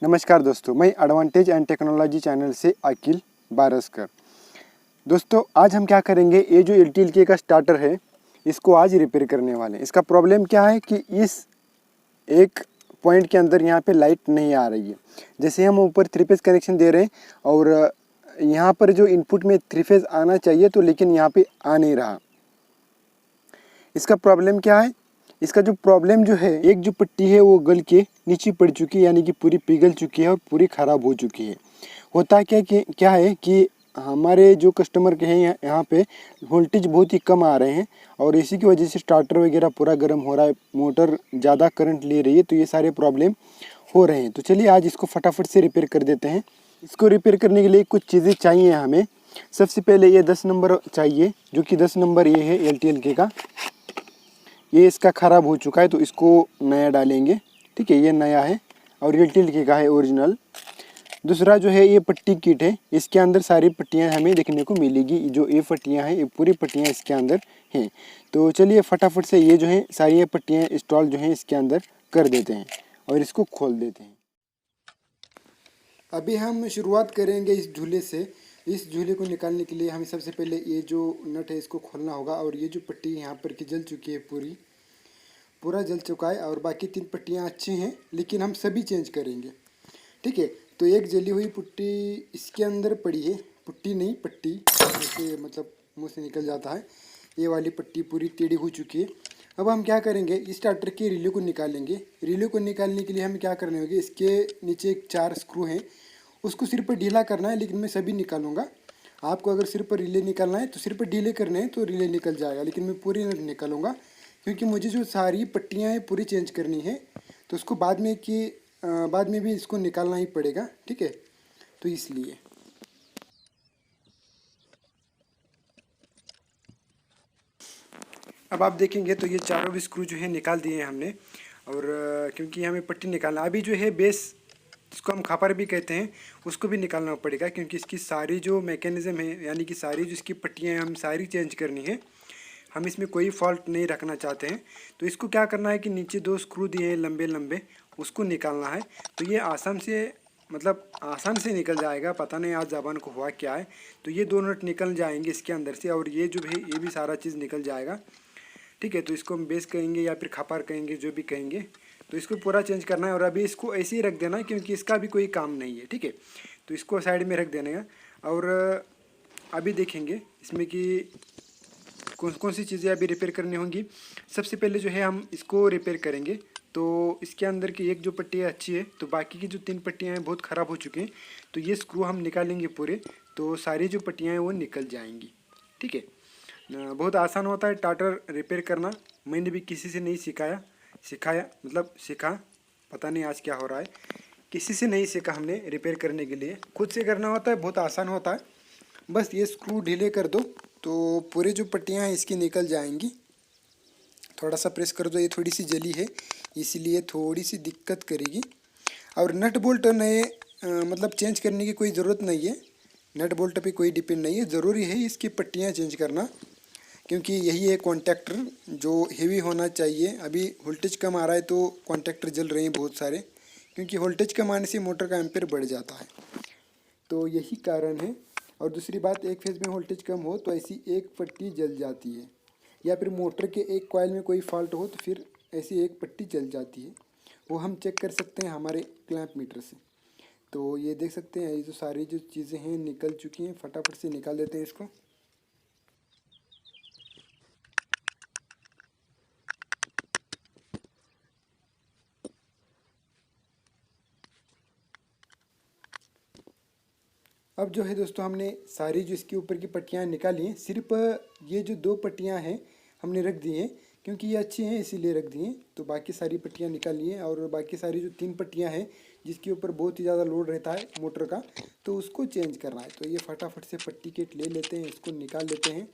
नमस्कार दोस्तों, मैं एडवांटेज एंड टेक्नोलॉजी चैनल से अखिल बारसकर। दोस्तों आज हम क्या करेंगे, ये जो LTLK का स्टार्टर है इसको आज रिपेयर करने वाले हैं। इसका प्रॉब्लम क्या है कि इस एक पॉइंट के अंदर यहाँ पे लाइट नहीं आ रही है। जैसे हम ऊपर 3 फेज कनेक्शन दे रहे हैं और यहाँ पर जो इनपुट में 3 फेज आना चाहिए तो लेकिन यहाँ पे आ नहीं रहा। इसका प्रॉब्लम क्या है? इसका जो प्रॉब्लम जो है, एक जो पट्टी है वो गल के नीचे पड़ चुकी है, यानी कि पूरी पिघल चुकी है और पूरी ख़राब हो चुकी है। होता क्या है कि हमारे जो कस्टमर के हैं यहाँ पे वोल्टेज बहुत ही कम आ रहे हैं और इसी की वजह से स्टार्टर वगैरह पूरा गर्म हो रहा है, मोटर ज़्यादा करंट ले रही है, तो ये सारे प्रॉब्लम हो रहे हैं। तो चलिए आज इसको फटाफट से रिपेयर कर देते हैं। इसको रिपेयर करने के लिए कुछ चीज़ें चाहिए हमें। सबसे पहले ये 10 नंबर चाहिए, जो कि 10 नंबर ये है LTLK का। ये इसका ख़राब हो चुका है तो इसको नया डालेंगे। ठीक है, ये नया है और LTLK का है ओरिजिनल। दूसरा जो है ये पट्टी किट है, इसके अंदर सारी पट्टियां हमें देखने को मिलेगी। जो ये पट्टियां हैं, ये पूरी पट्टियां इसके अंदर हैं। तो चलिए फटाफट से ये जो है सारी ये पट्टियां इंस्टॉल जो हैं इसके अंदर कर देते हैं और इसको खोल देते हैं। अभी हम शुरुआत करेंगे इस झूले से। इस झूले को निकालने के लिए हमें सबसे पहले ये जो नट है इसको खोलना होगा और ये जो पट्टी यहाँ पर की जल चुकी है, पूरा जल चुका है और बाकी 3 पट्टियाँ अच्छी हैं, लेकिन हम सभी चेंज करेंगे। ठीक है, तो एक जली हुई पुट्टी इसके अंदर पड़ी है, पुट्टी नहीं पट्टी, जैसे मतलब मुँह से निकल जाता है। ये वाली पट्टी पूरी टेढ़ी हो चुकी है। अब हम क्या करेंगे, इस स्टार्टर के रिले को निकालेंगे। रिले को निकालने के लिए हमें क्या करने होंगे, इसके नीचे 4 स्क्रू हैं, उसको सिर पर ढीला करना है, लेकिन मैं सभी निकालूंगा। आपको अगर सिर पर रिले निकालना है तो सिर पर ढीले करने हैं तो रिले निकल जाएगा, लेकिन मैं पूरी नहीं निकालूंगा क्योंकि मुझे जो सारी पट्टियां हैं पूरी चेंज करनी है, तो उसको बाद में भी इसको निकालना ही पड़ेगा। ठीक है, तो इसलिए अब आप देखेंगे तो ये चारों भी स्क्रू जो है निकाल दिए हैं हमने। और क्योंकि हमें पट्टी निकालना, अभी जो है बेस जिसको हम खापर भी कहते हैं उसको भी निकालना पड़ेगा, क्योंकि इसकी सारी जो मैकेनिज़्म है, यानी कि सारी जो इसकी पट्टियाँ हैं हम सारी चेंज करनी है। हम इसमें कोई फॉल्ट नहीं रखना चाहते हैं। तो इसको क्या करना है कि नीचे 2 स्क्रू दिए हैं लंबे लंबे, उसको निकालना है। तो ये आसान से निकल जाएगा। पता नहीं आज ज़बान को हुआ क्या है। तो ये 2 नट निकल जाएंगे इसके अंदर से और ये जो है ये भी सारा चीज़ निकल जाएगा। ठीक है, तो इसको हम बेस कहेंगे या फिर खापर कहेंगे, जो भी कहेंगे। तो इसको पूरा चेंज करना है और अभी इसको ऐसे ही रख देना है क्योंकि इसका भी कोई काम नहीं है। ठीक है, तो इसको साइड में रख देना है। और अभी देखेंगे इसमें कि कौन कौन सी चीज़ें अभी रिपेयर करनी होंगी। सबसे पहले जो है हम इसको रिपेयर करेंगे। तो इसके अंदर की एक जो पट्टी है अच्छी है, तो बाकी की जो 3 पट्टियाँ हैं बहुत ख़राब हो चुकी हैं। तो ये स्क्रू हम निकालेंगे पूरे, तो सारी जो पट्टियाँ हैं वो निकल जाएंगी। ठीक है, बहुत आसान होता है स्टार्टर रिपेयर करना। मैंने भी किसी से नहीं सीखा, पता नहीं आज क्या हो रहा है, किसी से नहीं सीखा हमने रिपेयर करने के लिए, खुद से करना होता है। बहुत आसान होता है, बस ये स्क्रू ढीले कर दो तो पूरी जो पट्टियाँ हैं इसकी निकल जाएंगी। थोड़ा सा प्रेस कर दो, ये थोड़ी सी जली है इसलिए थोड़ी सी दिक्कत करेगी। और नट बोल्ट नए मतलब चेंज करने की कोई ज़रूरत नहीं है, नट बोल्ट पे कोई डिपेंड नहीं है। ज़रूरी है इसकी पट्टियाँ चेंज करना, क्योंकि यही है कॉन्टैक्टर जो हेवी होना चाहिए। अभी वोल्टेज कम आ रहा है तो कॉन्टैक्टर जल रहे हैं बहुत सारे, क्योंकि वोल्टेज कम आने से मोटर का एम्पेयर बढ़ जाता है, तो यही कारण है। और दूसरी बात, एक फेज़ में वोल्टेज कम हो तो ऐसी एक पट्टी जल जाती है, या फिर मोटर के एक कॉइल में कोई फॉल्ट हो तो फिर ऐसी एक पट्टी जल जाती है। वो हम चेक कर सकते हैं हमारे क्लैंप मीटर से। तो ये देख सकते हैं, ये जो सारी जो चीज़ें हैं निकल चुकी हैं। फटाफट से निकाल देते हैं इसको। अब जो है दोस्तों, हमने सारी जो इसके ऊपर की पट्टियाँ निकाली हैं। सिर्फ ये जो 2 पट्टियाँ हैं हमने रख दी हैं, क्योंकि ये अच्छी हैं इसीलिए रख दी हैं। तो बाकी सारी पट्टियाँ निकाली हैं और बाकी सारी जो 3 पट्टियाँ हैं जिसके ऊपर बहुत ही ज़्यादा लोड रहता है मोटर का, तो उसको चेंज करना है। तो ये फटाफट से पट्टी किट ले लेते हैं, इसको निकाल लेते हैं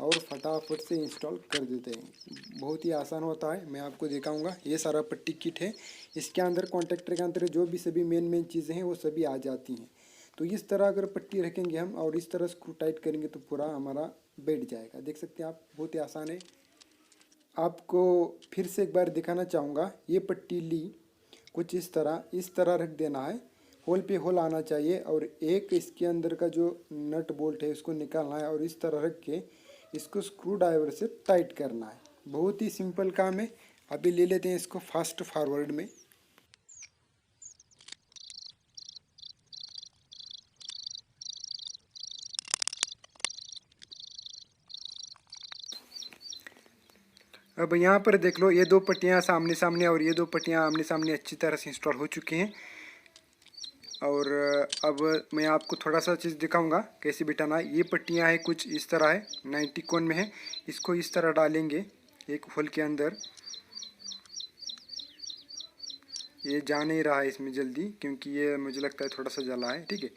और फटाफट से इंस्टॉल कर देते हैं। बहुत ही आसान होता है, मैं आपको दिखाऊंगा। ये सारा पट्टी किट है, इसके अंदर कॉन्टैक्टर के अंदर जो भी सभी मेन चीज़ें हैं वो सभी आ जाती हैं। तो इस तरह अगर पट्टी रखेंगे हम और इस तरह स्क्रू टाइट करेंगे तो पूरा हमारा बैठ जाएगा। देख सकते हैं आप, बहुत ही आसान है। आपको फिर से एक बार दिखाना चाहूँगा। ये पट्टी ली, कुछ इस तरह रख देना है, होल पे होल आना चाहिए, और एक इसके अंदर का जो नट बोल्ट है उसको निकालना है और इस तरह रख के इसको स्क्रू ड्राइवर से टाइट करना है। बहुत ही सिंपल काम है। अभी ले लेते हैं इसको फास्ट फॉरवर्ड में। अब यहाँ पर देख लो, ये दो पट्टियाँ सामने सामने और ये दो पट्टियाँ आमने सामने अच्छी तरह से इंस्टॉल हो चुकी हैं। और अब मैं आपको थोड़ा सा चीज़ दिखाऊंगा कैसे बिठाना है। ये पट्टियाँ है कुछ इस तरह है, 90 कोण में है। इसको इस तरह डालेंगे एक होल के अंदर। ये जा नहीं रहा है इसमें जल्दी, क्योंकि ये मुझे लगता है थोड़ा सा जला है। ठीक है,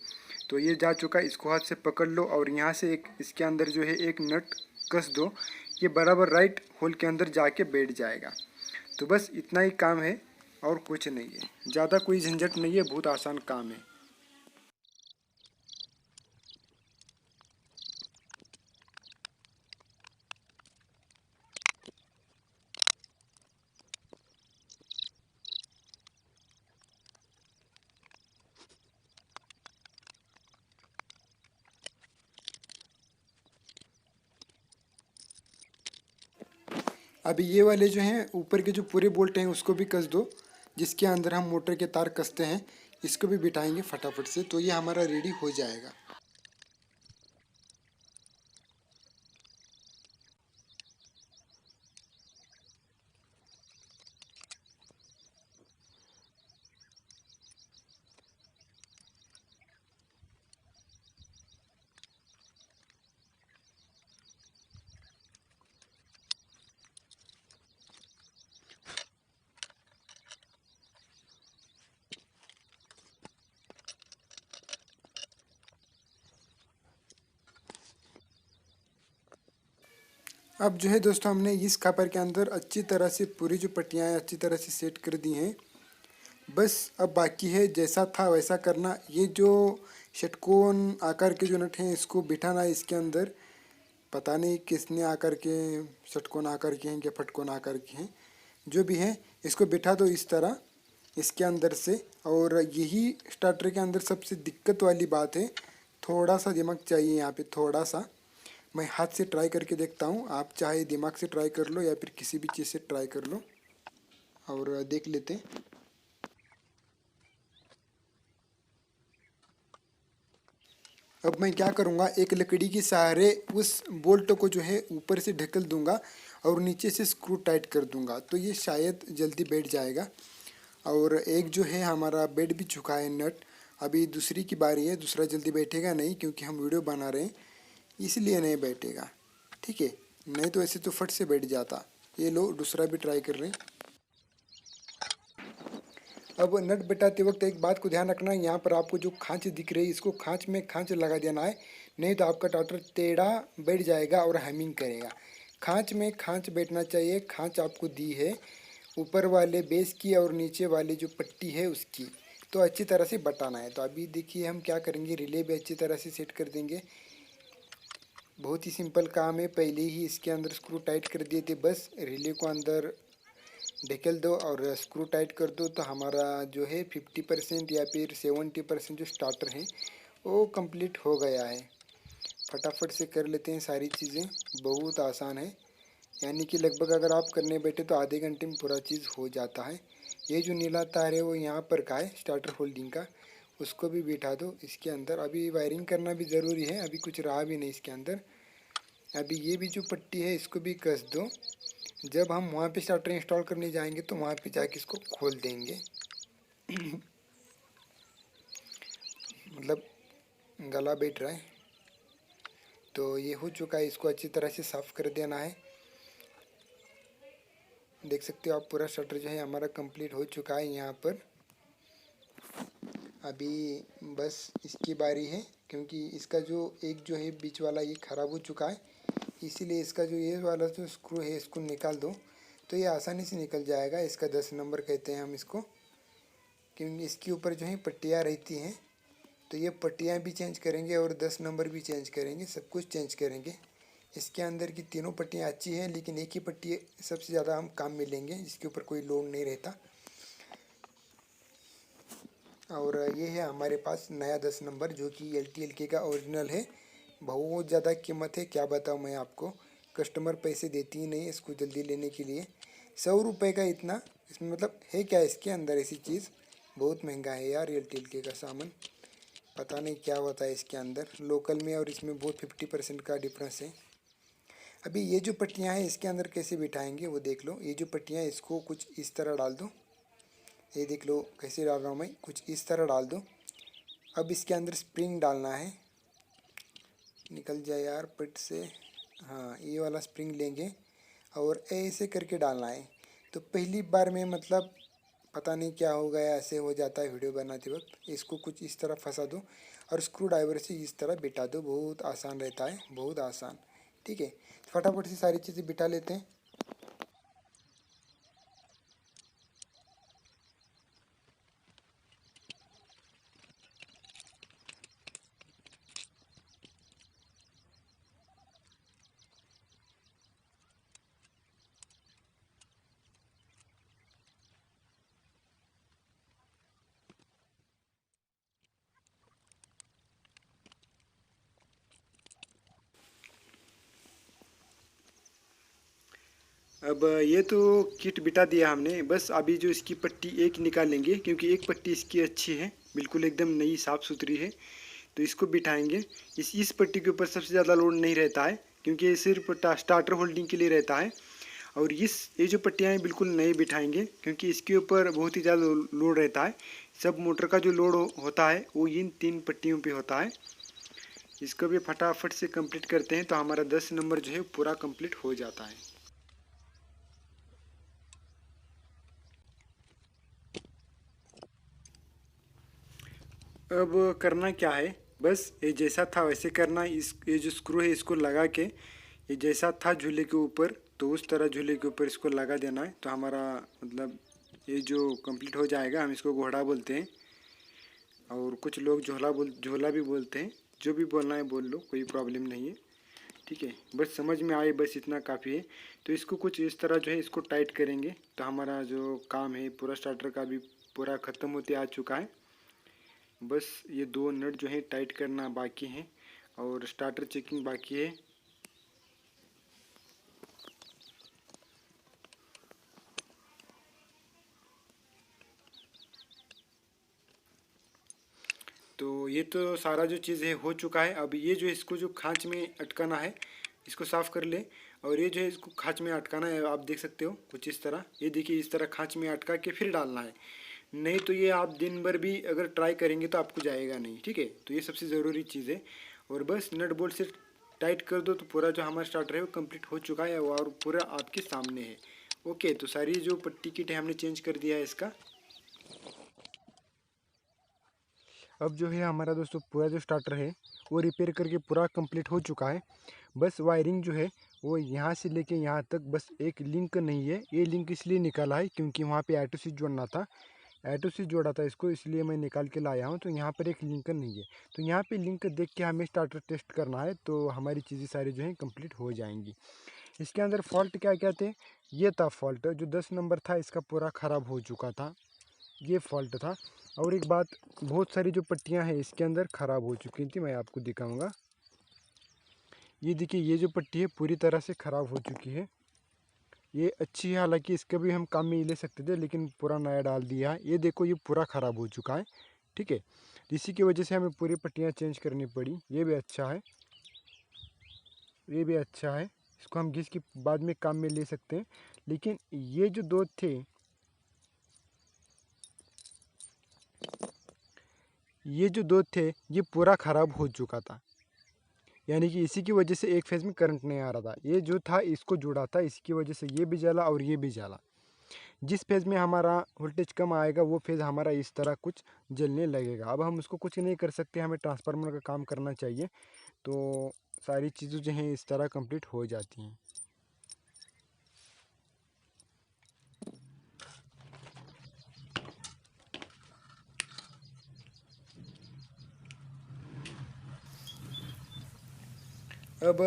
तो ये जा चुका है। इसको हाथ से पकड़ लो और यहाँ से एक इसके अंदर जो है एक नट कस दो। ये बराबर राइट होल के अंदर जाके बैठ जाएगा। तो बस इतना ही काम है और कुछ नहीं है, ज़्यादा कोई झंझट नहीं है, बहुत आसान काम है। अभी ये वाले जो हैं ऊपर के जो पूरे बोल्ट हैं उसको भी कस दो, जिसके अंदर हम मोटर के तार कसते हैं। इसको भी बिठाएंगे फटाफट से, तो ये हमारा रेडी हो जाएगा। अब जो है दोस्तों, हमने इस खापर के अंदर अच्छी तरह से पूरी जो पट्टियाँ हैं अच्छी तरह से सेट कर दी हैं। बस अब बाकी है जैसा था वैसा करना। ये जो षटकोण आकार के जो नट हैं इसको बिठाना है इसके अंदर। पता नहीं किसने आकार के षटकोण आकार के हैं या फटकोण आकार के हैं, जो भी हैं इसको बिठा दो इस तरह इसके अंदर से। और यही स्टार्टर के अंदर सबसे दिक्कत वाली बात है, थोड़ा सा दिमाग चाहिए यहाँ पे, थोड़ा सा। मैं हाथ से ट्राई करके देखता हूँ, आप चाहे दिमाग से ट्राई कर लो या फिर किसी भी चीज़ से ट्राई कर लो और देख लेते हैं। अब मैं क्या करूँगा, एक लकड़ी के सहारे उस बोल्ट को जो है ऊपर से ढकेल दूंगा और नीचे से स्क्रू टाइट कर दूंगा, तो ये शायद जल्दी बैठ जाएगा। और एक जो है हमारा बैठ भी चुका है नट। अभी दूसरी की बारी है, दूसरा जल्दी बैठेगा नहीं क्योंकि हम वीडियो बना रहे हैं इसलिए नहीं बैठेगा। ठीक है, नहीं तो ऐसे तो फट से बैठ जाता। ये लो दूसरा भी ट्राई कर रहे हैं। अब नट बिठाते वक्त एक बात को ध्यान रखना, यहाँ पर आपको जो खांच दिख रही है इसको खांच में खांच लगा देना है, नहीं तो आपका ट्रैक्टर टेढ़ा बैठ जाएगा और हैमिंग करेगा। खांच में खांच बैठना चाहिए। खांच आपको दी है ऊपर वाले बेस की और नीचे वाली जो पट्टी है उसकी, तो अच्छी तरह से बटाना है। तो अभी देखिए हम क्या करेंगे, रिले भी अच्छी तरह से सेट कर देंगे। बहुत ही सिंपल काम है, पहले ही इसके अंदर स्क्रू टाइट कर दिए थे। बस रिले को अंदर ढकेल दो और स्क्रू टाइट कर दो, तो हमारा जो है 50% या फिर 70% जो स्टार्टर है वो कंप्लीट हो गया है। फटाफट से कर लेते हैं सारी चीज़ें, बहुत आसान है। यानी कि लगभग अगर आप करने बैठे तो आधे घंटे में पूरा चीज़ हो जाता है। ये जो नीला तार है वो यहाँ पर का है स्टार्टर होल्डिंग का, उसको भी बिठा दो इसके अंदर। अभी वायरिंग करना भी ज़रूरी है, अभी कुछ रहा भी नहीं इसके अंदर। अभी ये भी जो पट्टी है इसको भी कस दो। जब हम वहाँ पे स्टार्टर इंस्टॉल करने जाएंगे तो वहाँ पे जाके इसको खोल देंगे। मतलब गला बैठ रहा है, तो ये हो चुका है। इसको अच्छी तरह से साफ़ कर देना है। देख सकते हो आप पूरा स्टार्टर जो है हमारा कंप्लीट हो चुका है यहाँ पर। अभी बस इसकी बारी है, क्योंकि इसका जो एक जो है बीच वाला ये ख़राब हो चुका है, इसीलिए इसका जो ये वाला जो स्क्रू है इसको निकाल दो, तो ये आसानी से निकल जाएगा। इसका 10 नंबर कहते हैं हम इसको, क्योंकि इसके ऊपर जो है पट्टियाँ रहती हैं, तो ये पट्टियाँ भी चेंज करेंगे और 10 नंबर भी चेंज करेंगे, सब कुछ चेंज करेंगे। इसके अंदर की तीनों पट्टियाँ अच्छी हैं, लेकिन एक ही पट्टी सबसे ज़्यादा हम काम में लेंगे जिसके ऊपर कोई लोड नहीं रहता। और ये है हमारे पास नया 10 नंबर जो कि LTLK का ओरिजिनल है। बहुत ज़्यादा कीमत है, क्या बताऊँ मैं आपको। कस्टमर पैसे देती ही नहीं इसको जल्दी लेने के लिए। 100 रुपये का इतना, इसमें मतलब है क्या इसके अंदर ऐसी चीज़। बहुत महंगा है यार LTLK का सामान। पता नहीं क्या होता है इसके अंदर लोकल में और इसमें बहुत 50% का डिफरेंस है। अभी ये जो पट्टियाँ हैं इसके अंदर कैसे बिठाएंगे वो देख लो। ये जो पट्टियाँ हैं इसको कुछ इस तरह डाल दो। ये देख लो कैसे डाल रहा हूँ मैं, कुछ इस तरह डाल दो। अब इसके अंदर स्प्रिंग डालना है। निकल जाए यार पट से। हाँ, ये वाला स्प्रिंग लेंगे और ऐसे करके डालना है। तो पहली बार में मतलब पता नहीं क्या हो गया, ऐसे हो जाता है वीडियो बनाते वक्त। इसको कुछ इस तरह फंसा दो और स्क्रू ड्राइवर से इस तरह बिठा दो। बहुत आसान रहता है, बहुत आसान। ठीक है, फटाफट से सारी चीज़ें बिठा लेते हैं। अब ये तो किट बिठा दिया हमने। बस अभी जो इसकी पट्टी एक निकालेंगे क्योंकि एक पट्टी इसकी अच्छी है, बिल्कुल एकदम नई साफ़ सुथरी है। तो इसको बिठाएंगे। इस पट्टी के ऊपर सबसे ज़्यादा लोड नहीं रहता है क्योंकि ये सिर्फ स्टार्टर होल्डिंग के लिए रहता है। और ये जो पट्टियाँ हैं बिल्कुल नई बिठाएंगे क्योंकि इसके ऊपर बहुत ही ज़्यादा लोड रहता है। सब मोटर का जो लोड होता है वो इन 3 पट्टियों पे होता है। इसको भी फटाफट से कंप्लीट करते हैं तो हमारा 10 नंबर जो है पूरा कंप्लीट हो जाता है। अब करना क्या है, बस ये जैसा था वैसे करना। इस ये जो स्क्रू है इसको लगा के ये जैसा था झूले के ऊपर तो उस तरह झूले के ऊपर इसको लगा देना है। तो हमारा मतलब ये जो कंप्लीट हो जाएगा। हम इसको घोड़ा बोलते हैं और कुछ लोग झोला भी बोलते हैं। जो भी बोलना है बोल लो, कोई प्रॉब्लम नहीं है। ठीक है, बस समझ में आए, बस इतना काफ़ी है। तो इसको कुछ इस तरह जो है इसको टाइट करेंगे तो हमारा जो काम है पूरा स्टार्टर का भी पूरा ख़त्म होते आ चुका है। बस ये 2 नट जो है टाइट करना बाकी है और स्टार्टर चेकिंग बाकी है। तो ये तो सारा जो चीज़ है हो चुका है। अब ये जो इसको जो खांच में अटकाना है इसको साफ़ कर ले। और ये जो है इसको खांच में अटकाना है, आप देख सकते हो कुछ इस तरह। ये देखिए इस तरह खांच में अटका के फिर डालना है, नहीं तो ये आप दिन भर भी अगर ट्राई करेंगे तो आपको जाएगा नहीं। ठीक है, तो ये सबसे ज़रूरी चीज़ है। और बस नट बोल्ट से टाइट कर दो तो पूरा जो हमारा स्टार्टर है वो कंप्लीट हो चुका है और पूरा आपके सामने है। ओके, तो सारी जो पट्टी किट है हमने चेंज कर दिया है इसका। अब जो है हमारा दोस्तों पूरा जो स्टार्टर है वो रिपेयर करके पूरा कंप्लीट हो चुका है। बस वायरिंग जो है वो यहाँ से लेके यहाँ तक बस एक लिंक नहीं है। ये लिंक इसलिए निकाला है क्योंकि वहाँ पे ऑटो स्विच जोड़ना था, ऑटो स्विच जोड़ा था इसको, इसलिए मैं निकाल के लाया हूँ। तो यहाँ पर एक लिंक नहीं है, तो यहाँ पे लिंक देख के हमें स्टार्टर टेस्ट करना है तो हमारी चीज़ें सारी जो है कंप्लीट हो जाएंगी। इसके अंदर फॉल्ट क्या क्या थे, ये था फॉल्ट जो 10 नंबर था इसका पूरा ख़राब हो चुका था, ये फॉल्ट था। और एक बात, बहुत सारी जो पट्टियां हैं इसके अंदर ख़राब हो चुकी थी, मैं आपको दिखाऊंगा। ये देखिए ये जो पट्टी है पूरी तरह से ख़राब हो चुकी है। ये अच्छी है, हालांकि इसका भी हम काम में ही ले सकते थे लेकिन पूरा नया डाल दिया है। ये देखो ये पूरा ख़राब हो चुका है। ठीक है, इसी की वजह से हमें पूरी पट्टियाँ चेंज करनी पड़ी। ये भी अच्छा है, ये भी अच्छा है, इसको हम घिस के बाद में काम में ले सकते हैं। लेकिन ये जो दो थे, ये जो दो थे ये पूरा ख़राब हो चुका था, यानी कि इसी की वजह से एक फेज़ में करंट नहीं आ रहा था। ये जो था इसको जुड़ा था, इसकी वजह से ये भी जला और ये भी जला। जिस फेज़ में हमारा वोल्टेज कम आएगा वो फेज़ हमारा इस तरह कुछ जलने लगेगा। अब हम उसको कुछ नहीं कर सकते, हमें ट्रांसफार्मर का काम करना चाहिए। तो सारी चीज़ें जो हैं इस तरह कंप्लीट हो जाती हैं। अब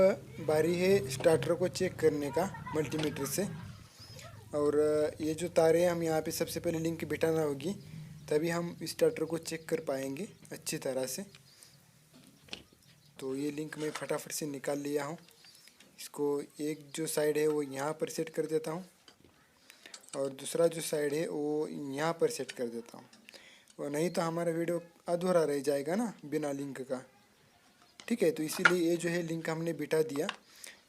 बारी है स्टार्टर को चेक करने का मल्टीमीटर से। और ये जो तारे हैं हम यहाँ पे सबसे पहले लिंक बिठाना होगी। तभी हम स्टार्टर को चेक कर पाएंगे अच्छी तरह से। तो ये लिंक मैं फटाफट से निकाल लिया हूँ। इसको एक जो साइड है वो यहाँ पर सेट कर देता हूँ और दूसरा जो साइड है वो यहाँ पर सेट कर देता हूँ, वो नहीं तो हमारा वीडियो अधूरा रह जाएगा ना बिना लिंक का। ठीक है, तो इसीलिए ये जो है लिंक हमने बिठा दिया।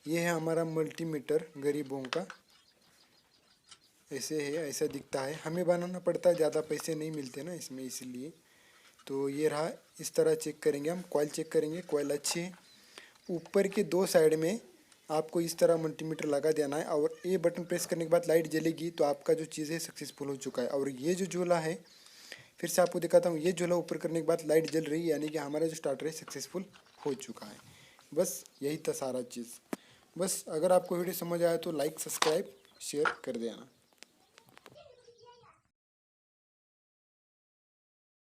ये है हमारा मल्टीमीटर गरीबों का, ऐसे है, ऐसा दिखता है। हमें बनाना पड़ता है, ज़्यादा पैसे नहीं मिलते ना इसमें, इसलिए। तो ये रहा, इस तरह चेक करेंगे हम। कॉइल चेक करेंगे, कॉइल अच्छी है। ऊपर के दो साइड में आपको इस तरह मल्टीमीटर लगा देना है और ये बटन प्रेस करने के बाद लाइट जलेगी, तो आपका जो चीज़ है सक्सेसफुल हो चुका है। और ये जो झूला है, फिर से आपको दिखाता हूँ, ये झूला ऊपर करने के बाद लाइट जल रही है, यानी कि हमारा जो स्टार्टर है सक्सेसफुल हो चुका है। बस यही था सारा चीज़। बस अगर आपको वीडियो समझ आया तो लाइक, सब्सक्राइब, शेयर कर देना।